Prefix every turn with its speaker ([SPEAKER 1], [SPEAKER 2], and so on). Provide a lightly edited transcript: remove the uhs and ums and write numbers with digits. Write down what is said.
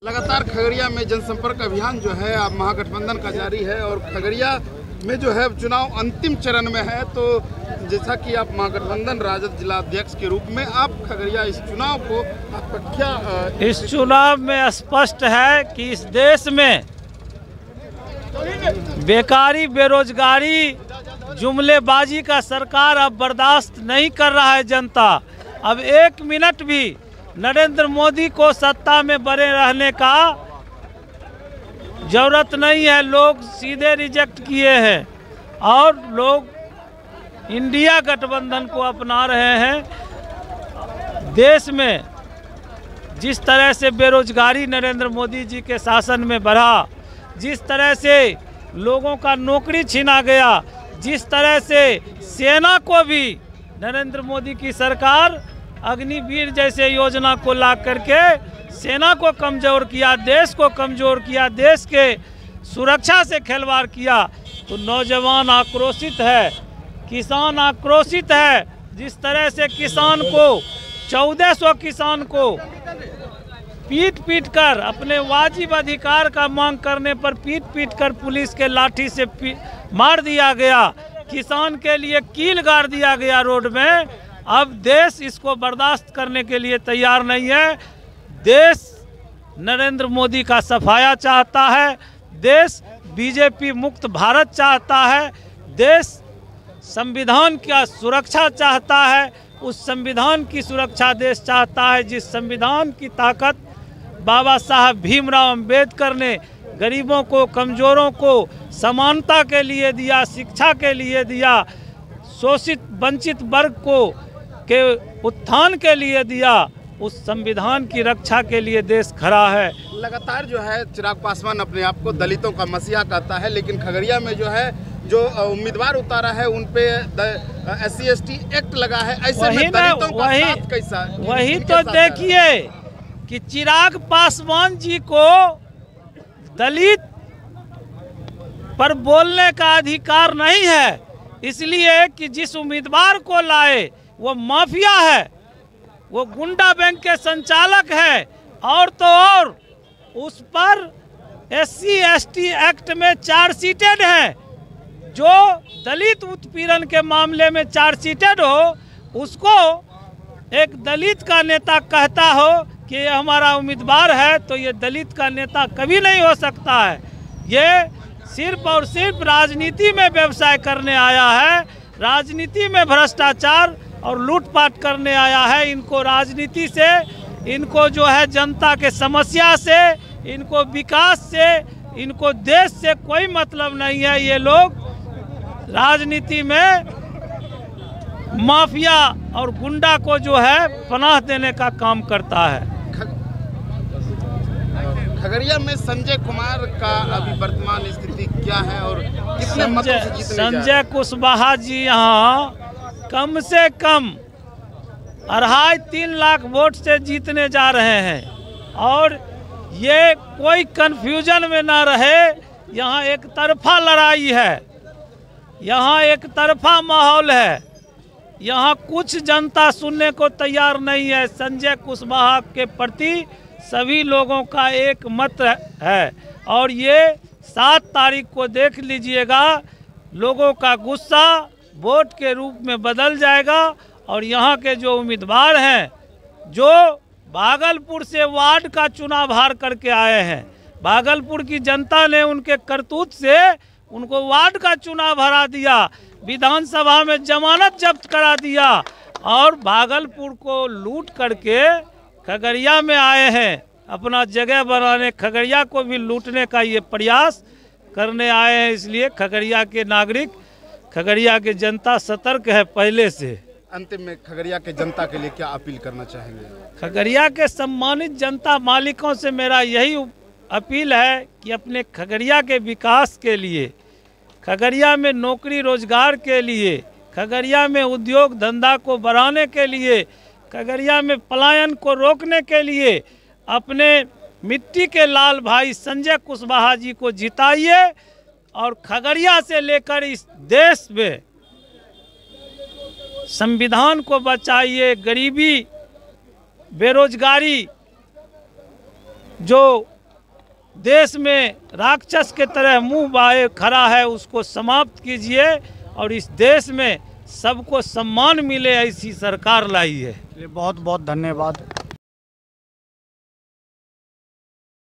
[SPEAKER 1] लगातार खगड़िया में जनसंपर्क अभियान जो है अब महागठबंधन का जारी है और खगड़िया में जो है चुनाव अंतिम चरण में है। तो जैसा कि आप महागठबंधन राजद जिला अध्यक्ष के रूप में आप खगड़िया इस चुनाव को आपका क्या
[SPEAKER 2] इस चुनाव में स्पष्ट है कि इस देश में बेकारी, बेरोजगारी, जुमलेबाजी का सरकार अब बर्दाश्त नहीं कर रहा है जनता। अब एक मिनट भी नरेंद्र मोदी को सत्ता में बने रहने का जरूरत नहीं है। लोग सीधे रिजेक्ट किए हैं और लोग इंडिया गठबंधन को अपना रहे हैं। देश में जिस तरह से बेरोजगारी नरेंद्र मोदी जी के शासन में बढ़ा, जिस तरह से लोगों का नौकरी छीना गया, जिस तरह से सेना को भी नरेंद्र मोदी की सरकार अग्निवीर जैसे योजना को ला करके सेना को कमज़ोर किया, देश को कमज़ोर किया, देश के सुरक्षा से खिलवाड़ किया, तो नौजवान आक्रोशित है, किसान आक्रोशित है। जिस तरह से किसान को 1400 किसान को पीट कर अपने वाजिब अधिकार का मांग करने पर पीट कर पुलिस के लाठी से मार दिया गया, किसान के लिए कील गाड़ दिया गया रोड में। अब देश इसको बर्दाश्त करने के लिए तैयार नहीं है। देश नरेंद्र मोदी का सफाया चाहता है, देश बीजेपी मुक्त भारत चाहता है, देश संविधान की सुरक्षा चाहता है। उस संविधान की सुरक्षा देश चाहता है जिस संविधान की ताकत बाबा साहब भीमराव अंबेडकर ने गरीबों को, कमज़ोरों को समानता के लिए दिया, शिक्षा के लिए दिया, शोषित वंचित वर्ग को के उत्थान के लिए दिया। उस संविधान की रक्षा के लिए देश खड़ा है।
[SPEAKER 1] लगातार जो है चिराग पासवान अपने आप को दलितों का मसीहा कहता है, लेकिन खगड़िया में जो है जो उम्मीदवार उतारा है उन पे SC/ST एक्ट लगा है। ऐसे में दलितों का साथ कैसा?
[SPEAKER 2] वही तो देखिए कि चिराग पासवान जी को दलित पर बोलने का अधिकार नहीं है, इसलिए कि जिस उम्मीदवार को लाए वो माफिया है, वो गुंडा बैंक के संचालक है, और तो और उस पर SC/ST एक्ट में चार्जशीटेड है। जो दलित उत्पीड़न के मामले में चार्जशीटेड हो, उसको एक दलित का नेता कहता हो कि ये हमारा उम्मीदवार है, तो ये दलित का नेता कभी नहीं हो सकता है। ये सिर्फ और सिर्फ राजनीति में व्यवसाय करने आया है, राजनीति में भ्रष्टाचार और लूटपाट करने आया है। इनको राजनीति से, इनको जो है जनता के समस्या से, इनको विकास से, इनको देश से कोई मतलब नहीं है। ये लोग राजनीति में माफिया और गुंडा को जो है पनाह देने का काम करता है।
[SPEAKER 1] खगड़िया में संजय कुमार का अभी वर्तमान स्थिति क्या है और कितने मतों से जीतने जा रहे हैं?
[SPEAKER 2] संजय कुशवाहा जी यहाँ कम से कम 2.5-3 लाख वोट से जीतने जा रहे हैं। और ये कोई कन्फ्यूजन में ना रहे, यहाँ एक तरफा लड़ाई है, यहाँ एक तरफा माहौल है, यहाँ कुछ जनता सुनने को तैयार नहीं है। संजय कुशवाहा के प्रति सभी लोगों का एक मत है और ये 7 तारीख को देख लीजिएगा, लोगों का गुस्सा वोट के रूप में बदल जाएगा। और यहाँ के जो उम्मीदवार हैं, जो भागलपुर से वार्ड का चुनाव हार करके आए हैं, भागलपुर की जनता ने उनके करतूत से उनको वार्ड का चुनाव हरा दिया, विधानसभा में जमानत जब्त करा दिया और भागलपुर को लूट करके खगड़िया में आए हैं अपना जगह बनाने। खगड़िया को भी लूटने का ये प्रयास करने आए हैं। इसलिए खगड़िया के नागरिक, खगड़िया की जनता सतर्क है पहले से।
[SPEAKER 1] अंतिम में खगड़िया के जनता के लिए क्या अपील करना चाहेंगे?
[SPEAKER 2] खगड़िया के सम्मानित जनता मालिकों से मेरा यही अपील है कि अपने खगड़िया के विकास के लिए, खगड़िया में नौकरी रोजगार के लिए, खगड़िया में उद्योग धंधा को बढ़ाने के लिए, खगड़िया में पलायन को रोकने के लिए अपने मिट्टी के लाल भाई संजय कुशवाहा जी को जिताइए और खगड़िया से लेकर इस देश में संविधान को बचाइए। गरीबी, बेरोजगारी जो देश में राक्षस के तरह मुंह बाए खड़ा है उसको समाप्त कीजिए और इस देश में सबको सम्मान मिले ऐसी सरकार लाई है।
[SPEAKER 3] बहुत बहुत धन्यवाद।